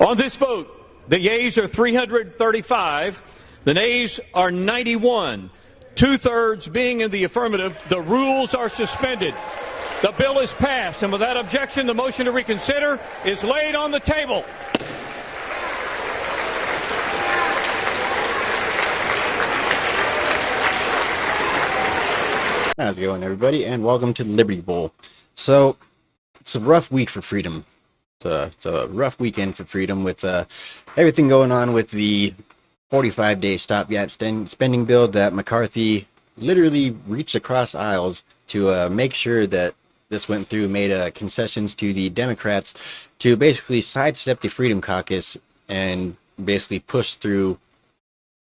On this vote, the yeas are 335, the nays are 91. Two-thirds being in the affirmative, the rules are suspended. The bill is passed, and without objection, the motion to reconsider is laid on the table. How's it going, everybody, and welcome to the Liberty Bowl. So, it's a rough week for freedom. It's a rough weekend for freedom with everything going on with the 45-day stopgap spending bill that McCarthy literally reached across aisles to make sure that this went through, made concessions to the Democrats to basically sidestep the Freedom Caucus and basically push through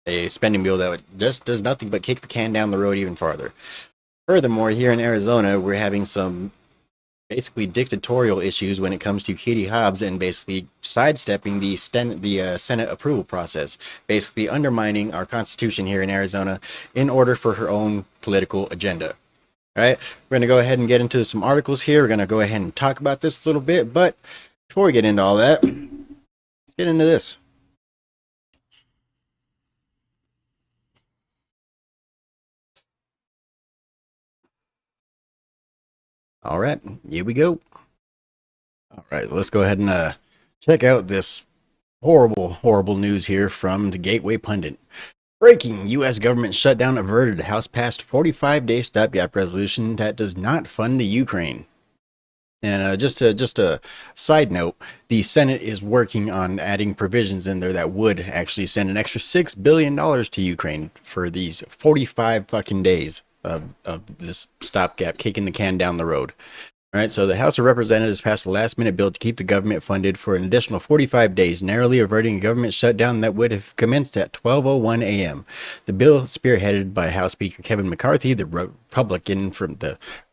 a spending bill that just does nothing but kick the can down the road even farther. Furthermore, here in Arizona, we're having some basically dictatorial issues when it comes to Katie Hobbs and basically sidestepping the Senate approval process, basically undermining our Constitution here in Arizona in order for her own political agenda. All right, we're going to go ahead and get into some articles here. We're going to go ahead and talk about this a little bit, but before we get into all that, let's get into this. All right, here we go. All right, let's go ahead and check out this horrible news here from the Gateway Pundit. Breaking: U.S. government shutdown averted. The House passed 45-day stopgap resolution that does not fund the Ukraine. And just a side note, the Senate is working on adding provisions in there that would actually send an extra $6 billion to Ukraine for these 45 fucking days of this stopgap, kicking the can down the road. All right, so the House of Representatives passed a last-minute bill to keep the government funded for an additional 45 days, narrowly averting a government shutdown that would have commenced at 12:01 a.m. The bill, spearheaded by House Speaker Kevin McCarthy, the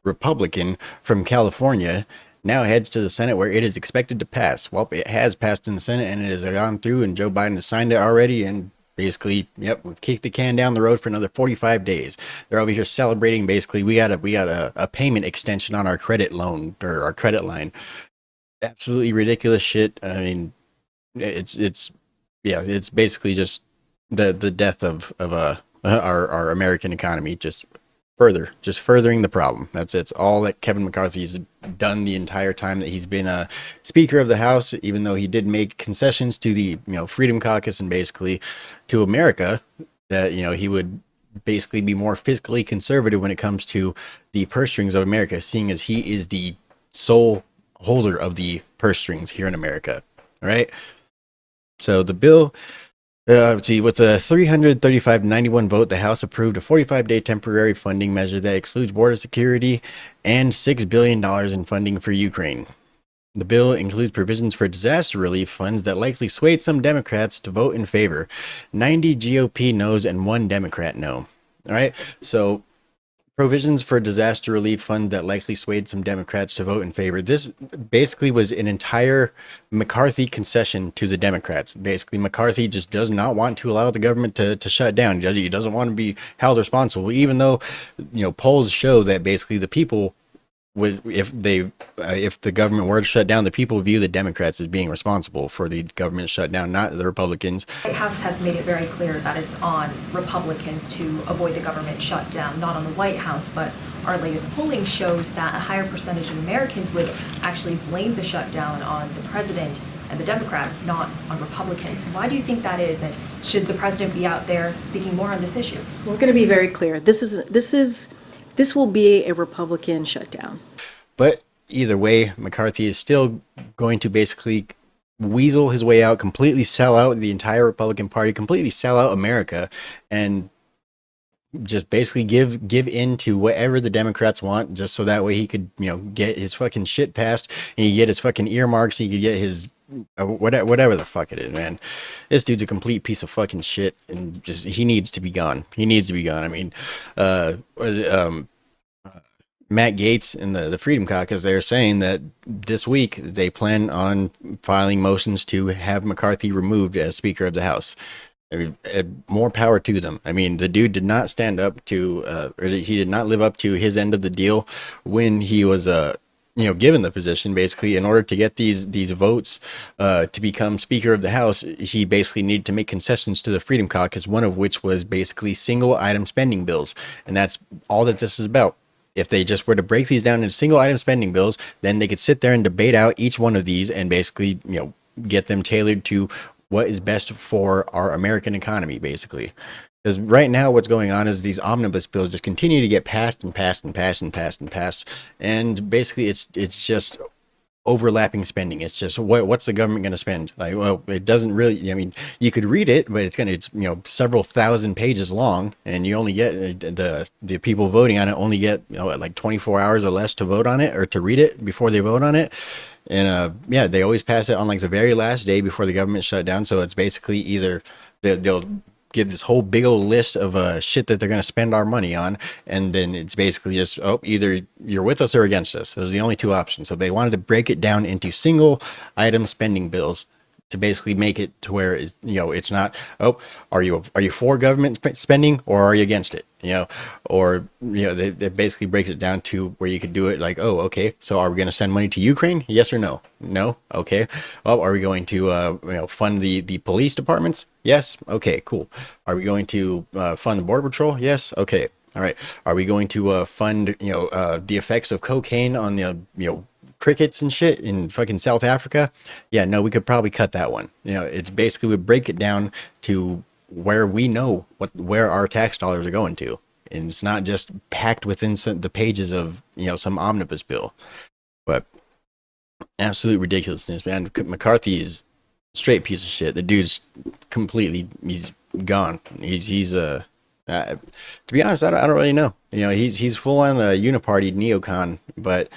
Republican from California, now heads to the Senate, where it is expected to pass. Well, it has passed in the Senate, and it has gone through, and Joe Biden has signed it already, and basically, yep, we've kicked the can down the road for another 45 days. They're over here celebrating. Basically, we got a payment extension on our credit loan or our credit line. Absolutely ridiculous shit. I mean, it's basically just the death of our American economy. Just furthering the problem. It's all that Kevin McCarthy's done the entire time that he's been a Speaker of the House, even though he did make concessions to the Freedom Caucus and basically to America that he would basically be more fiscally conservative when it comes to the purse strings of America, seeing as he is the sole holder of the purse strings here in America. All right. So the bill, with a 335-91 vote, the House approved a 45-day temporary funding measure that excludes border security and $6 billion in funding for Ukraine. The bill includes provisions for disaster relief funds that likely swayed some Democrats to vote in favor. 90 GOP no's and 1 Democrat no. All right, so provisions for disaster relief funds that likely swayed some Democrats to vote in favor. This basically was an entire McCarthy concession to the Democrats. Basically, McCarthy just does not want to allow the government to shut down. He doesn't want to be held responsible, even though polls show that basically the people, if the government were to shut down, the people view the Democrats as being responsible for the government shutdown, not the Republicans. The House has made it very clear that it's on Republicans to avoid the government shutdown, not on the White House, but our latest polling shows that a higher percentage of Americans would actually blame the shutdown on the president and the Democrats, not on Republicans. Why do you think that is, and should the president be out there speaking more on this issue? We're going to be very clear. This will be a Republican shutdown. But either way, McCarthy is still going to basically weasel his way out, completely sell out the entire Republican Party, completely sell out America, and just basically give in to whatever the Democrats want, just so that way he could, get his fucking shit passed, and he get his fucking earmarks, he could get his whatever the fuck it is, man. This dude's a complete piece of fucking shit, and he needs to be gone. He needs to be gone. I mean, Matt Gaetz and the Freedom Caucus, they're saying that this week they plan on filing motions to have McCarthy removed as Speaker of the House. More power to them. I mean, the dude did not stand up to, or he did not live up to his end of the deal when he was given the position, basically, in order to get these votes to become Speaker of the House, he basically needed to make concessions to the Freedom Caucus, one of which was basically single item spending bills. And that's all that this is about. If they just were to break these down into single item spending bills, then they could sit there and debate out each one of these and basically, get them tailored to what is best for our American economy, basically. Because right now, what's going on is these omnibus bills just continue to get passed and passed and passed and passed and passed, and basically, it's just overlapping spending. It's just what's the government going to spend? Like, well, it doesn't really. I mean, you could read it, but it's several thousand pages long, and you only get the people voting on it only get like 24 hours or less to vote on it or to read it before they vote on it. And they always pass it on like the very last day before the government shut down. So it's basically either they'll give this whole big old list of shit that they're going to spend our money on, and then it's basically just either you're with us or against us. Those are the only two options. So they wanted to break it down into single item spending bills to basically make it to where it's not are you for government spending or are you against it, they basically breaks it down to where you could do it like, okay, so are we going to send money to Ukraine? Yes or no? Okay. Well, are we going to fund the police departments? Yes. Okay, cool. Are we going to fund the border patrol? Yes. Okay. All right. Are we going to fund the effects of cocaine on the crickets and shit in fucking South Africa? Yeah, no, we could probably cut that one. It's basically we break it down to where we know where our tax dollars are going to, and it's not just packed within the pages of some omnibus bill. But absolute ridiculousness, man. McCarthy is a straight piece of shit. The dude's he's gone. He's to be honest, I don't really know. He's full on a uniparty neocon, but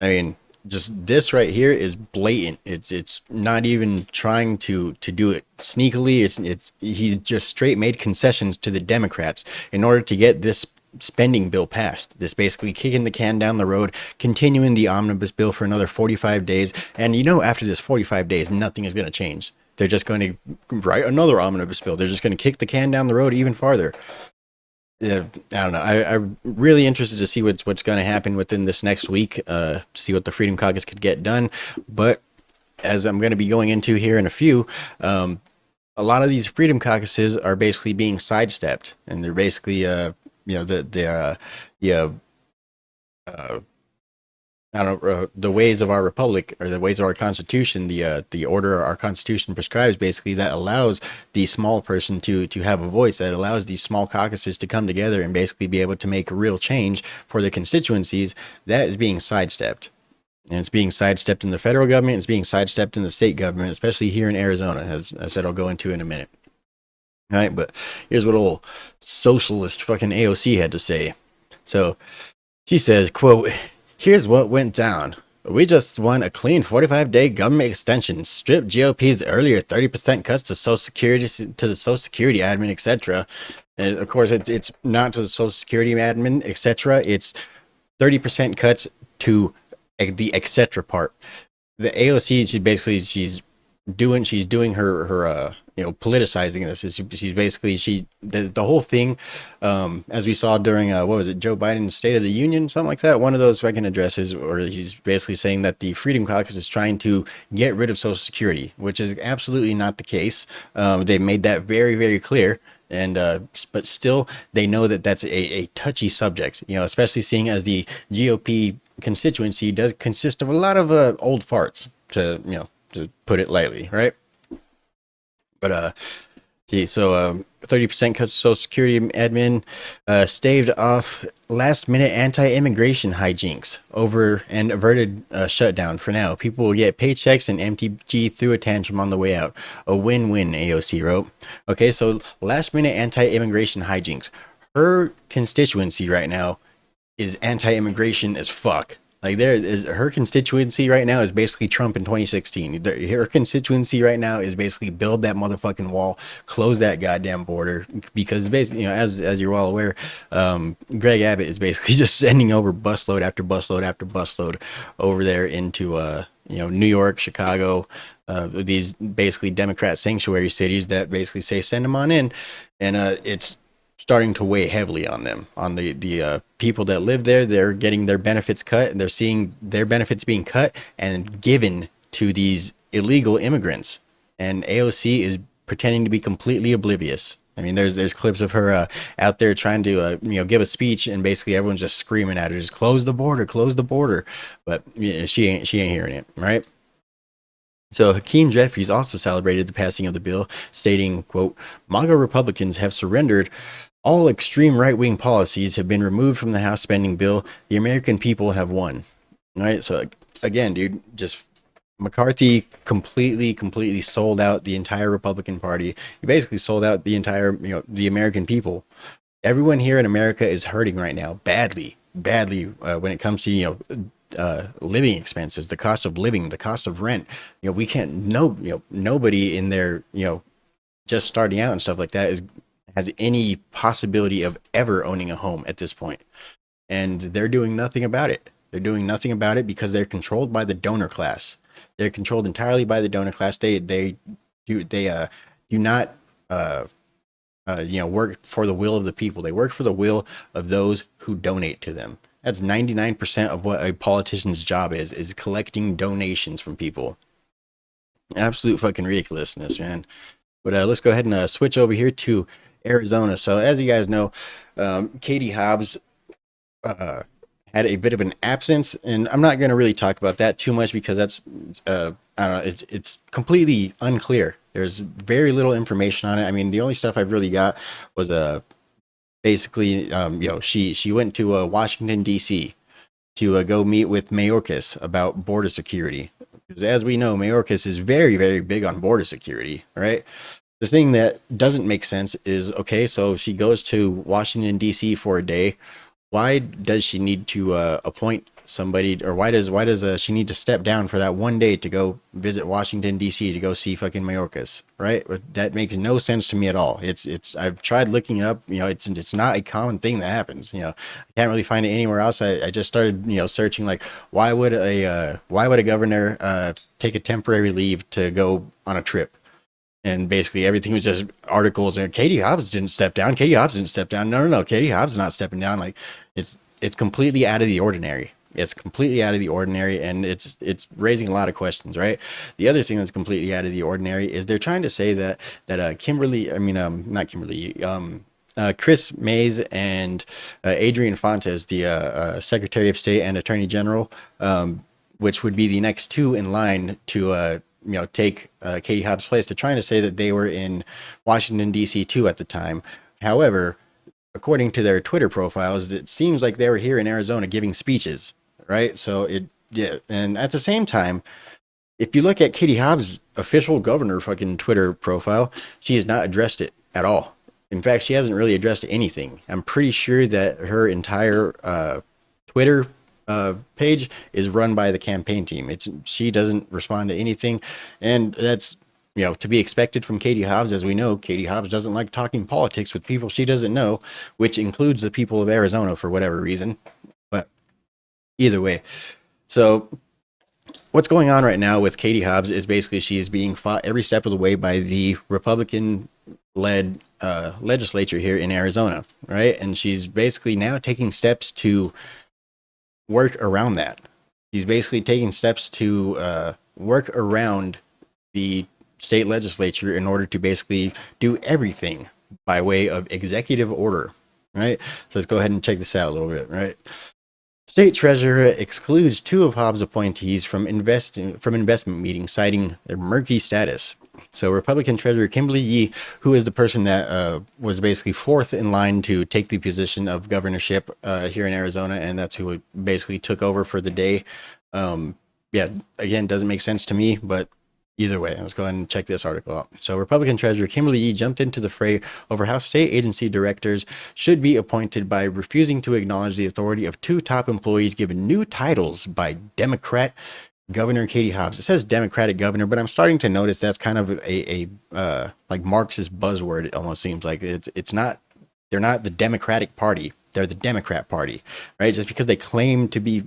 I mean, just this right here is blatant. It's not even trying to do it sneakily. He just straight made concessions to the Democrats in order to get this spending bill passed. This basically kicking the can down the road, continuing the omnibus bill for another 45 days. And after this 45 days, nothing is going to change. They're just going to write another omnibus bill. They're just going to kick the can down the road even farther. Yeah, I don't know. I'm really interested to see what's going to happen within this next week. See what the Freedom Caucus could get done. But as I'm going to be going into here in a few, a lot of these Freedom Caucuses are basically being sidestepped, and they're basically, the ways of our republic or the ways of our constitution, the order our constitution prescribes, basically, that allows the small person to have a voice, that allows these small caucuses to come together and basically be able to make a real change for the constituencies. That is being sidestepped. And it's being sidestepped in the federal government. It's being sidestepped in the state government, especially here in Arizona, as I said I'll go into in a minute. All right, but here's what old socialist fucking AOC had to say. So she says, quote, "Here's what went down. We just won a clean 45-day government extension, stripped GOP's earlier 30% cuts to Social Security, to the Social Security admin, etc." And of course, it's not to the Social Security admin, etc. It's 30% cuts to the etc. part. The AOC, she's doing her politicizing this. She's basically the whole thing, as we saw during what was it, Joe Biden's State of the Union, something like that, one of those fucking addresses, or he's basically saying that the Freedom Caucus is trying to get rid of Social Security, which is absolutely not the case. They made that very, very clear. And but still, they know that that's a touchy subject, especially seeing as the GOP constituency does consist of a lot of old farts, to put it lightly, right? But so 30% cuts to Social Security admin, staved off last-minute anti-immigration hijinks over and averted shutdown for now. People will get paychecks and MTG through a tantrum on the way out. A win-win, AOC wrote. Okay, so last-minute anti-immigration hijinks. Her constituency right now is anti-immigration as fuck. Like, her constituency right now is basically Trump in 2016. Her constituency right now is basically build that motherfucking wall, close that goddamn border, because basically, as you're well aware, Greg Abbott is basically just sending over busload after busload after busload over there into New York, Chicago, these basically Democrat sanctuary cities that basically say send them on in, and it's starting to weigh heavily on them, on the people that live there. They're getting their benefits cut, and they're seeing their benefits being cut and given to these illegal immigrants. And AOC is pretending to be completely oblivious. I mean, there's clips of her out there trying to give a speech, and basically everyone's just screaming at her, just close the border, close the border. But she ain't hearing it, right? So Hakeem Jeffries also celebrated the passing of the bill, stating, quote, "MAGA Republicans have surrendered. All extreme right-wing policies have been removed from the House spending bill. The American people have won." All right. So again, dude, just McCarthy completely sold out the entire Republican Party. He basically sold out the entire, the American people. Everyone here in America is hurting right now, badly, when it comes to, living expenses, the cost of living, the cost of rent. We can't, nobody in there, just starting out and stuff like that has any possibility of ever owning a home at this point. And they're doing nothing about it. They're doing nothing about it because they're controlled by the donor class. They're controlled entirely by the donor class. They do not work for the will of the people. They work for the will of those who donate to them. That's 99% of what a politician's job is collecting donations from people. Absolute fucking ridiculousness, man. But let's go ahead and switch over here to Arizona. So as you guys know, Katie Hobbs had a bit of an absence, and I'm not going to really talk about that too much because that's I don't know, it's completely unclear. There's very little information on it. I mean, the only stuff I've really got was basically she went to Washington D.C. to go meet with Mayorkas about border security, because as we know, Mayorkas is very, very big on border security, right? The thing that doesn't make sense is, okay, so she goes to Washington D.C. for a day. Why does she need to appoint somebody, or why does she need to step down for that one day to go visit Washington D.C. to go see fucking Mayorkas, right? That makes no sense to me at all. It's I've tried looking it up. It's not a common thing that happens. I can't really find it anywhere else. I just started searching, like, why would a governor take a temporary leave to go on a trip? And basically everything was just articles, and Katie Hobbs didn't step down. Katie Hobbs didn't step down. No. Katie Hobbs is not stepping down. Like, it's completely out of the ordinary. It's completely out of the ordinary, and it's raising a lot of questions, right? The other thing that's completely out of the ordinary is they're trying to say that Chris Mays and Adrian Fontes, the Secretary of State and Attorney General, which would be the next two in line to take Katie Hobbs' place. They're trying to say that they were in Washington, D.C. too at the time. However, according to their Twitter profiles, it seems like they were here in Arizona giving speeches, right? So and at the same time, if you look at Katie Hobbs' official governor fucking Twitter profile, she has not addressed it at all. In fact, she hasn't really addressed anything. I'm pretty sure that her entire Twitter page is run by the campaign team. She doesn't respond to anything, and that's to be expected from Katie Hobbs. As we know, Katie Hobbs doesn't like talking politics with people she doesn't know, which includes the people of Arizona for whatever reason. But either way, so what's going on right now with Katie Hobbs is basically she is being fought every step of the way by the Republican-led legislature here in Arizona, right? And she's basically now taking steps to work around that. She's basically taking steps to work around the state legislature in order to basically do everything by way of executive order, right? So let's go ahead and check this out a little bit, right? State treasurer excludes two of Hobbs' appointees from investment meetings, citing their murky status. So Republican Treasurer Kimberly Yee, who is the person that was basically fourth in line to take the position of governorship here in Arizona, and that's who basically took over for the day. Again, doesn't make sense to me, but either way, let's go ahead and check this article out. So Republican Treasurer Kimberly Yee jumped into the fray over how state agency directors should be appointed by refusing to acknowledge the authority of two top employees given new titles by Democrat Governor Katie Hobbs. It says Democratic governor, but I'm starting to notice that's kind of a like Marxist buzzword. It almost seems like it's not. They're not the Democratic Party. They're the Democrat Party, right? Just because they claim to be,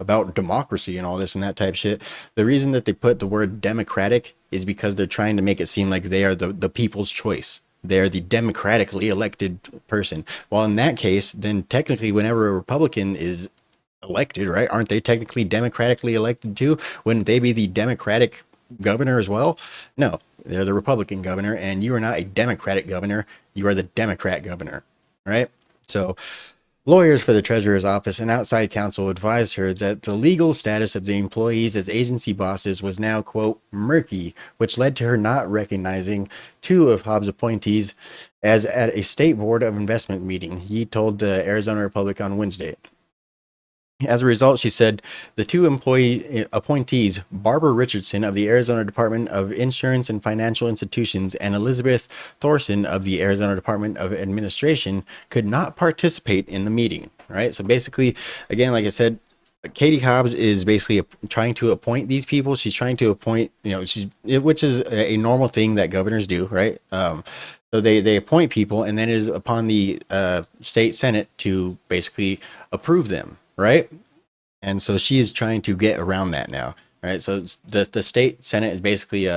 about democracy and all this and that type shit. The reason that they put the word Democratic is because they're trying to make it seem like they are the people's choice. they're the democratically elected person. Well, in that case, then technically whenever a Republican is elected, right, aren't they technically democratically elected too? Wouldn't they be the Democratic governor as well? No, they're the Republican governor, and you are not a Democratic governor. You are the Democrat governor, right? So lawyers for the treasurer's office and outside counsel advised her that the legal status of the employees as agency bosses was now, quote, murky, which led to her not recognizing two of Hobbs' appointees as at a state board of investment meeting, he told the Arizona Republic on Wednesday. As a result, she said, the two appointees, Barbara Richardson of the Arizona Department of Insurance and Financial Institutions and Elizabeth Thorson of the Arizona Department of Administration, could not participate in the meeting. Right. So basically, again, like I said, Katie Hobbs is basically trying to appoint these people. She's trying to appoint, which is a normal thing that governors do. Right. So they appoint people, and then it is upon the state Senate to basically approve them. Right. And so she is trying to get around that now. Right. So the state Senate is basically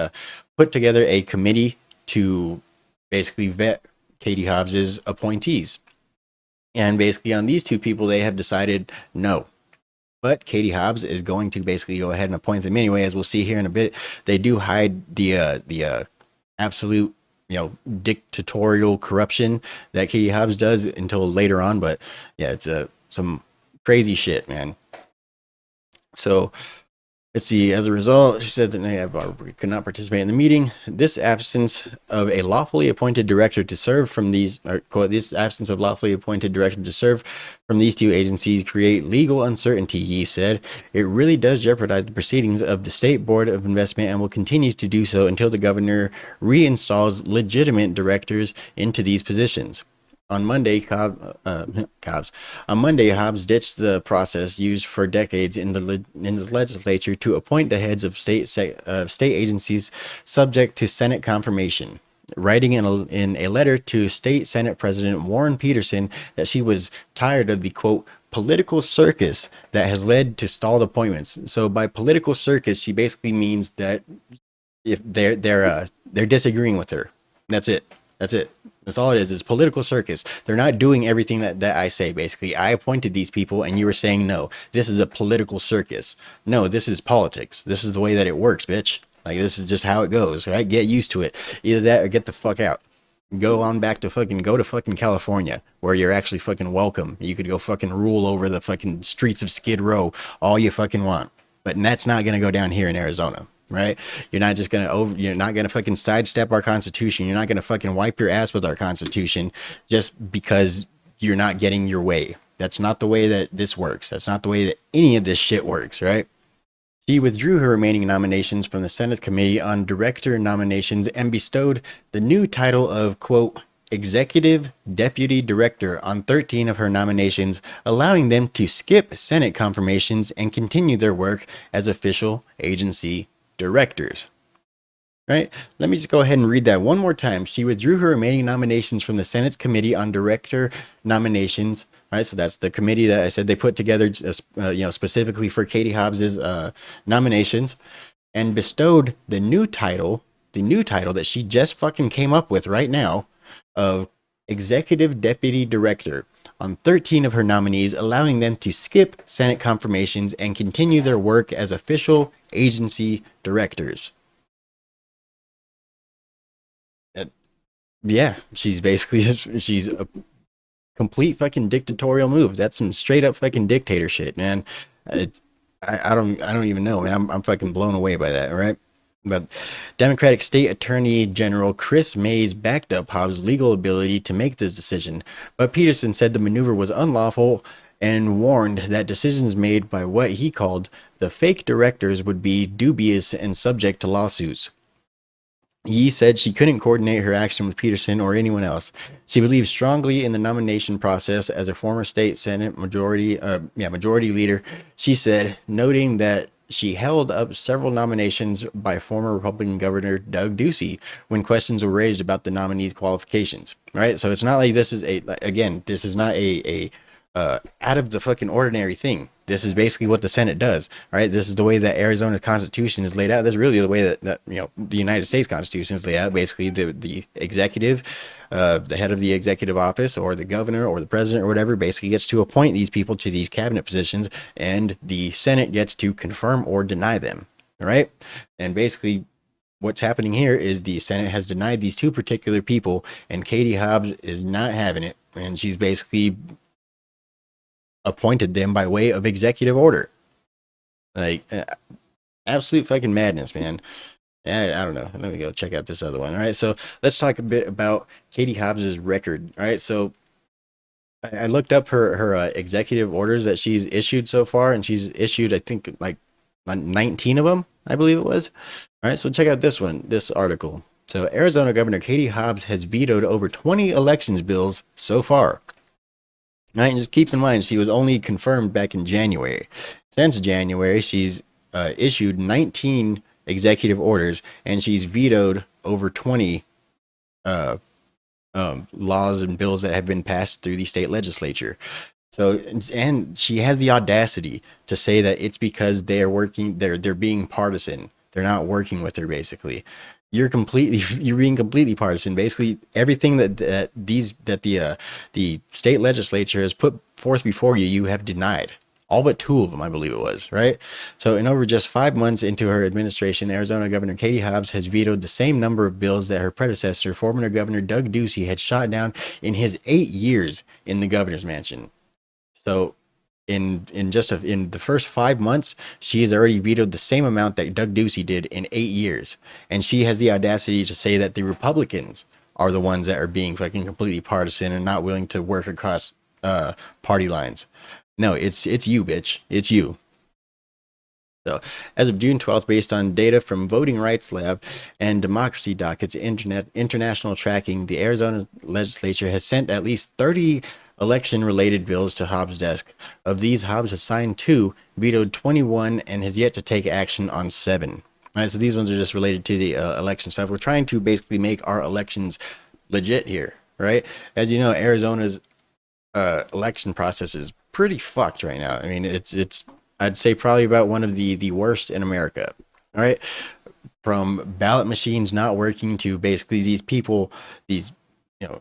put together a committee to basically vet Katie Hobbs's appointees. And basically on these two people, they have decided no. But Katie Hobbs is going to basically go ahead and appoint them anyway, as we'll see here in a bit. They do hide the absolute, dictatorial corruption that Katie Hobbs does until later on. But yeah, it's some crazy shit, man. So let's see. As a result, she said that Barbara could not participate in the meeting. This absence of a lawfully appointed director to serve from these, or quote, this absence of lawfully appointed director to serve from these two agencies create legal uncertainty, he said. It really does jeopardize the proceedings of the State Board of Investment and will continue to do so until the governor reinstalls legitimate directors into these positions. On Monday, Hobbs ditched the process used for decades in the legislature to appoint the heads of state agencies subject to Senate confirmation, writing in a letter to State Senate President Warren Peterson that she was tired of the, quote, political circus that has led to stalled appointments. So by political circus, she basically means that if they're disagreeing with her. That's it. That's all it is political circus. They're not doing everything that I say, basically. I appointed these people and you were saying no. This is a political circus. No, this is politics. This is the way that it works, bitch. Like, this is just how it goes, right? Get used to it. Either that or get the fuck out. Go on back to go to fucking California, where you're actually fucking welcome. You could go fucking rule over the fucking streets of Skid Row all you fucking want. But that's not going to go down here in Arizona. Right? You're not gonna fucking sidestep our Constitution. You're not gonna fucking wipe your ass with our Constitution just because you're not getting your way. That's not the way that this works. That's not the way that any of this shit works, right? She withdrew her remaining nominations from the Senate Committee on Director Nominations and bestowed the new title of, quote, Executive Deputy Director on 13 of her nominations, allowing them to skip Senate confirmations and continue their work as official agency directors. Right? Let me just go ahead and read that one more time. She withdrew her remaining nominations from the Senate's Committee on Director Nominations. Right? So that's the committee that I said they put together, specifically for Katie Hobbs's nominations, and bestowed the new title that she just fucking came up with right now of Executive Deputy Director on 13 of her nominees, allowing them to skip Senate confirmations and continue their work as official agency directors. Yeah, she's basically she's a complete fucking dictatorial move. That's some straight up fucking dictator shit, man. I don't even know, man. I'm fucking blown away by that, right? But Democratic State Attorney General Chris Mays backed up Hobbs' legal ability to make this decision, but Peterson said the maneuver was unlawful and warned that decisions made by what he called the fake directors would be dubious and subject to lawsuits. He said she couldn't coordinate her action with Peterson or anyone else. She believes strongly in the nomination process as a former state Senate majority leader, she said, noting that she held up several nominations by former Republican Governor Doug Ducey when questions were raised about the nominee's qualifications. Right, so it's not like this is not a out of the fucking ordinary thing. This is basically what the Senate does. All right, this is the way that Arizona's Constitution is laid out. This is really the way that the United States Constitution is laid out. Basically, the executive, the head of the executive office, or the governor, or the president, or whatever, basically gets to appoint these people to these cabinet positions, and the Senate gets to confirm or deny them. All right, and basically, what's happening here is the Senate has denied these two particular people, and Katie Hobbs is not having it, and she's basically appointed them by way of executive order. Like, absolute fucking madness, man. I don't know. Let me go check out this other one. All right, so let's talk a bit about Katie Hobbs's record. All right, so I looked up her executive orders that she's issued so far, and she's issued, I think, like 19 of them, I believe it was. All right, so check out this article. So Arizona Governor Katie Hobbs has vetoed over 20 elections bills so far. Right, and just keep in mind, she was only confirmed back in January. Since January, she's issued 19 executive orders, and she's vetoed over 20 laws and bills that have been passed through the state legislature. So, and she has the audacity to say that it's because they're being partisan. They're not working with her, basically. You're being completely partisan. Basically, everything that the state legislature has put forth before you, you have denied. All but 2 of them, I believe it was, right? So in over just 5 months into her administration, Arizona Governor Katie Hobbs has vetoed the same number of bills that her predecessor, former Governor Doug Ducey, had shot down in his 8 years in the governor's mansion. So in the first 5 months, she has already vetoed the same amount that Doug Ducey did in 8 years. And she has the audacity to say that the Republicans are the ones that are being fucking completely partisan and not willing to work across party lines. No, it's you, bitch. It's you. So, as of June 12th, based on data from Voting Rights Lab and Democracy Docket's international tracking, the Arizona legislature has sent at least 30 election-related bills to Hobbs' desk. Of these, Hobbs has signed 2, vetoed 21, and has yet to take action on 7. All right, so these ones are just related to the election stuff. We're trying to basically make our elections legit here, right? As you know, Arizona's election process is pretty fucked right now. I mean, it's I'd say probably about one of the worst in America. All right, from ballot machines not working to basically these people,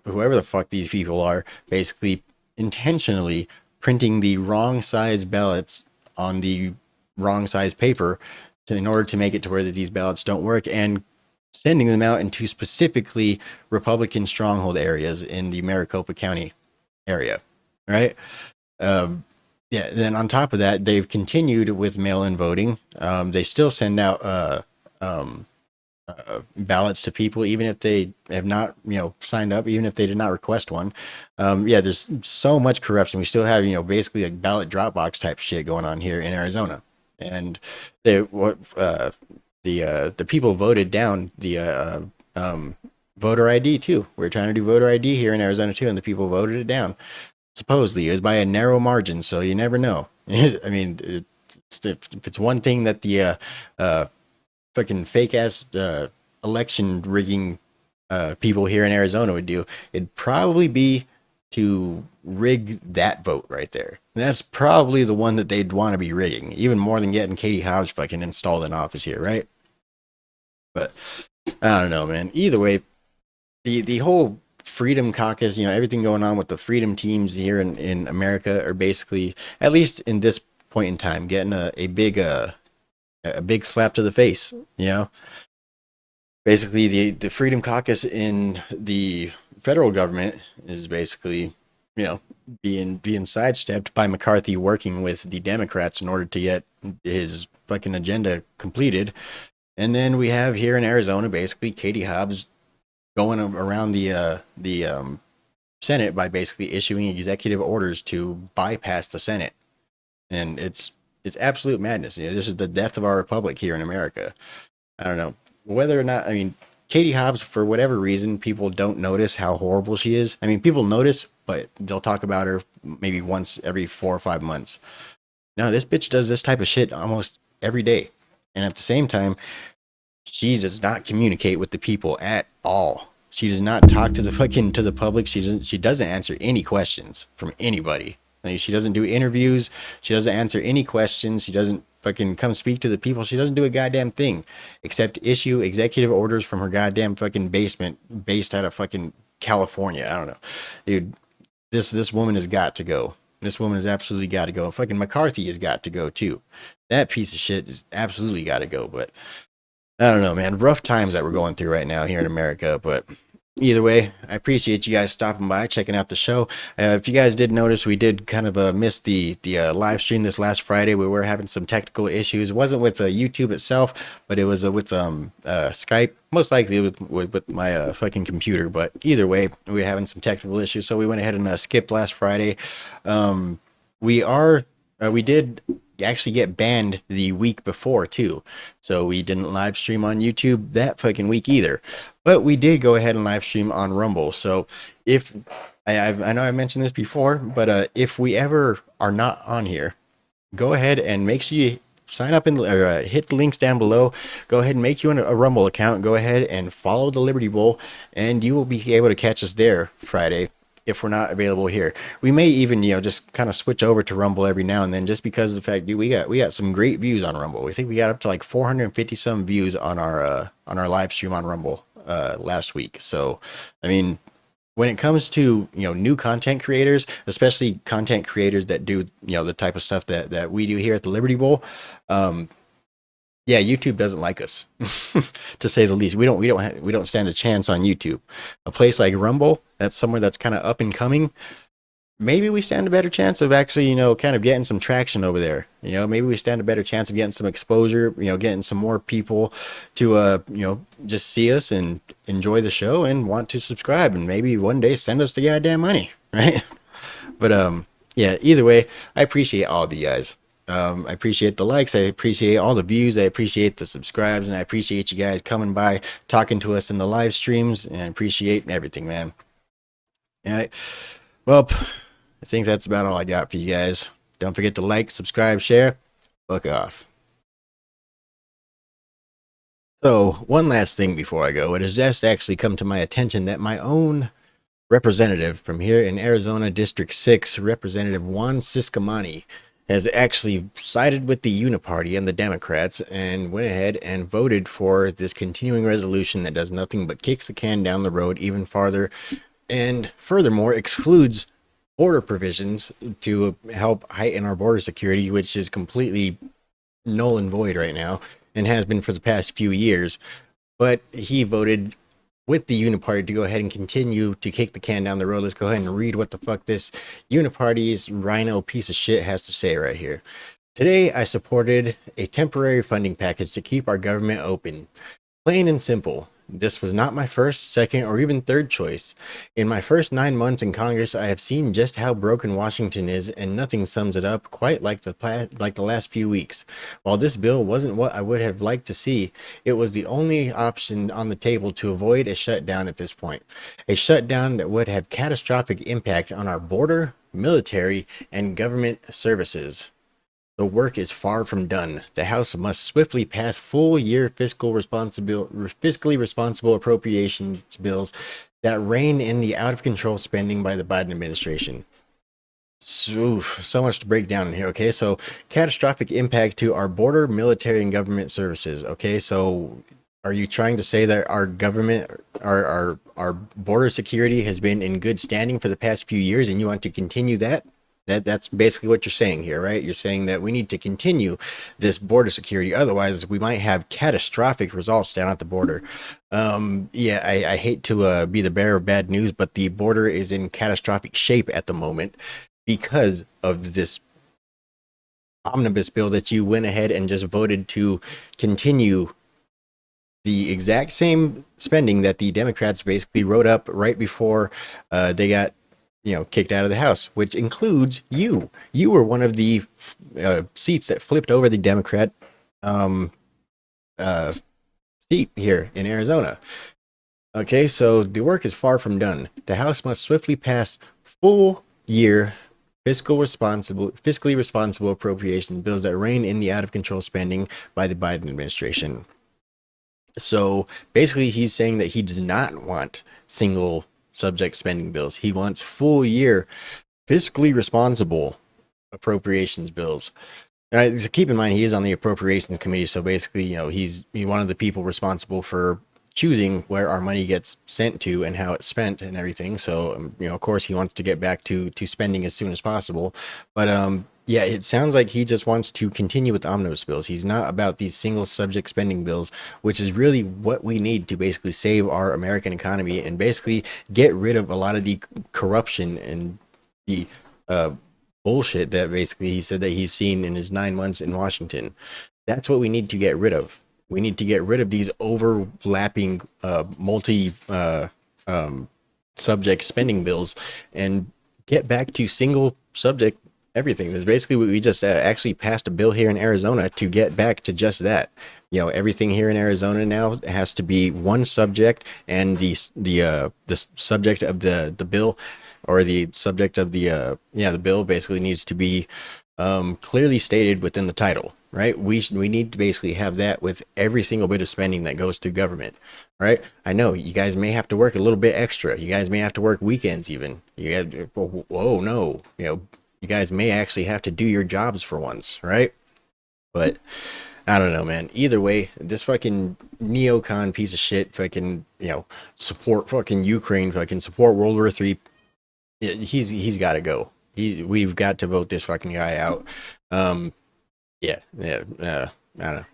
whoever the fuck these people are, basically intentionally printing the wrong size ballots on the wrong size paper in order to make it to where these ballots don't work, and sending them out into specifically Republican stronghold areas in the Maricopa County area, right? Yeah, then on top of that, they've continued with mail-in voting. They still send out ballots to people, even if they have not, signed up, even if they did not request one. Yeah, there's so much corruption. We still have, basically like ballot drop box type shit going on here in Arizona. And the people voted down the voter ID too. We're trying to do voter ID here in Arizona too, and the people voted it down. Supposedly, it was by a narrow margin, so you never know. I mean, if it's one thing that the fucking fake ass election rigging people here in Arizona would do, it'd probably be to rig that vote right there. And that's probably the one that they'd want to be rigging, even more than getting Katie Hobbs fucking installed in office here, right? But I don't know, man. Either way, the whole Freedom Caucus, everything going on with the freedom teams here in America are basically, at least in this point in time, getting a big slap to the face. Basically the Freedom Caucus in the federal government is basically, being sidestepped by McCarthy working with the Democrats in order to get his fucking agenda completed. And then we have here in Arizona, basically Katie Hobbs going around the Senate by basically issuing executive orders to bypass the Senate. And it's absolute madness. This is the death of our republic here in America. I don't know whether or not, Katie Hobbs, for whatever reason, people don't notice how horrible she is. People notice, but they'll talk about her maybe once every 4 or 5 months. No, this bitch does this type of shit almost every day. And at the same time, she does not communicate with the people at all. She does not talk to the public. She doesn't answer any questions from anybody. Like, she doesn't do interviews. She doesn't answer any questions. She doesn't fucking come speak to the people. She doesn't do a goddamn thing except issue executive orders from her goddamn fucking basement based out of fucking California. I don't know. Dude, this woman has got to go. This woman has absolutely got to go. Fucking McCarthy has got to go too. That piece of shit has absolutely got to go. But I don't know, man. Rough times that we're going through right now here in America. But either way, I appreciate you guys stopping by, checking out the show. If you guys did notice, we did kind of miss the live stream this last Friday. We were having some technical issues. It wasn't with YouTube itself, but it was with Skype. Most likely with my fucking computer. But either way, we were having some technical issues, so we went ahead and skipped last Friday. We did actually get banned the week before too, so we didn't live stream on YouTube that fucking week either, but we did go ahead and live stream on Rumble. So if I know I mentioned this before, but if we ever are not on here, go ahead and make sure you sign up and hit the links down below. Go ahead and make you a Rumble account. Go ahead and follow the Liberty Bowl, and you will be able to catch us there Friday if we're not available here. We may even, just kind of switch over to Rumble every now and then, just because of the fact, dude, we got some great views on Rumble. We think we got up to like 450 some views on our live stream on Rumble last week. So, I mean, when it comes to, new content creators, especially content creators that do, the type of stuff that we do here at the Liberty Bowl, yeah, YouTube doesn't like us, to say the least. We don't stand a chance on YouTube. A place like Rumble, that's somewhere that's kind of up and coming. Maybe we stand a better chance of actually, kind of getting some traction over there. Maybe we stand a better chance of getting some exposure, getting some more people to, just see us and enjoy the show and want to subscribe, and maybe one day send us the goddamn money, right? But yeah, either way, I appreciate all of you guys. I appreciate the likes. I appreciate all the views. I appreciate the subscribes, and I appreciate you guys coming by, talking to us in the live streams, and I appreciate everything, man. All right. Well, I think that's about all I got for you guys. Don't forget to like, subscribe, share. Fuck off. So, one last thing before I go. It has just actually come to my attention that my own representative from here in Arizona District 6, Representative Juan Ciscomani, has actually sided with the Uniparty and the Democrats and went ahead and voted for this continuing resolution that does nothing but kicks the can down the road even farther, and furthermore excludes border provisions to help heighten our border security, which is completely null and void right now and has been for the past few years. But he voted with the Uniparty to go ahead and continue to kick the can down the road. Let's go ahead and read what the fuck this Uniparty's rhino piece of shit has to say right here. Today, I supported a temporary funding package to keep our government open. Plain and simple. This was not my first, second, or even third choice. In my first 9 months in Congress, I have seen just how broken Washington is, and nothing sums it up quite like the last few weeks. While this bill wasn't what I would have liked to see, it was the only option on the table to avoid a shutdown at this point. A shutdown that would have catastrophic impact on our border, military, and government services. The work is far from done. The House must swiftly pass full-year fiscally responsible appropriations bills that rein in the out-of-control spending by the Biden administration. So much to break down in here, okay? So, catastrophic impact to our border, military, and government services, okay? So, are you trying to say that our government, our border security has been in good standing for the past few years, and you want to continue that? That's basically what you're saying here, right? You're saying that we need to continue this border security. Otherwise, we might have catastrophic results down at the border. Yeah, I hate to be the bearer of bad news, but the border is in catastrophic shape at the moment because of this omnibus bill that you went ahead and just voted to continue the exact same spending that the Democrats basically wrote up right before they got kicked out of the House, which includes you. You were one of the seats that flipped over the Democrat seat here in Arizona. Okay, so the work is far from done. The House must swiftly pass full-year fiscally responsible appropriation bills that rein in the out-of-control spending by the Biden administration. So basically, he's saying that he does not want single subject spending bills. He wants full year fiscally responsible appropriations bills. So keep in mind, he is on the appropriations committee. So basically, he's one of the people responsible for choosing where our money gets sent to and how it's spent and everything. So, of course, he wants to get back to spending as soon as possible. But yeah, it sounds like he just wants to continue with omnibus bills. He's not about these single subject spending bills, which is really what we need to basically save our American economy and basically get rid of a lot of the corruption and the bullshit that basically he said that he's seen in his 9 months in Washington. That's what we need to get rid of. We need to get rid of these overlapping multi subject spending bills and get back to single subject everything. There's basically we just actually passed a bill here in Arizona to get back to just that. Everything here in Arizona now has to be one subject, and the subject of the bill, or the subject of the bill basically needs to be clearly stated within the title, right? We need to basically have that with every single bit of spending that goes to government, right? I know you guys may have to work a little bit extra. You guys may have to work weekends even. No, you guys may actually have to do your jobs for once, right? But I don't know, man. Either way, this fucking neocon piece of shit fucking, support fucking Ukraine, fucking support World War III. He's got to go. We've got to vote this fucking guy out. I don't know.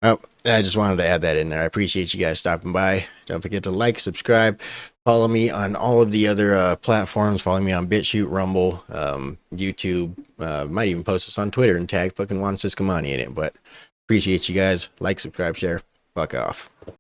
Well, I just wanted to add that in there. I appreciate you guys stopping by. Don't forget to like, subscribe, follow me on all of the other platforms. Follow me on BitChute, Rumble, YouTube. Might even post this on Twitter and tag fucking Juan Ciscomani in it. But appreciate you guys. Like, subscribe, share. Fuck off.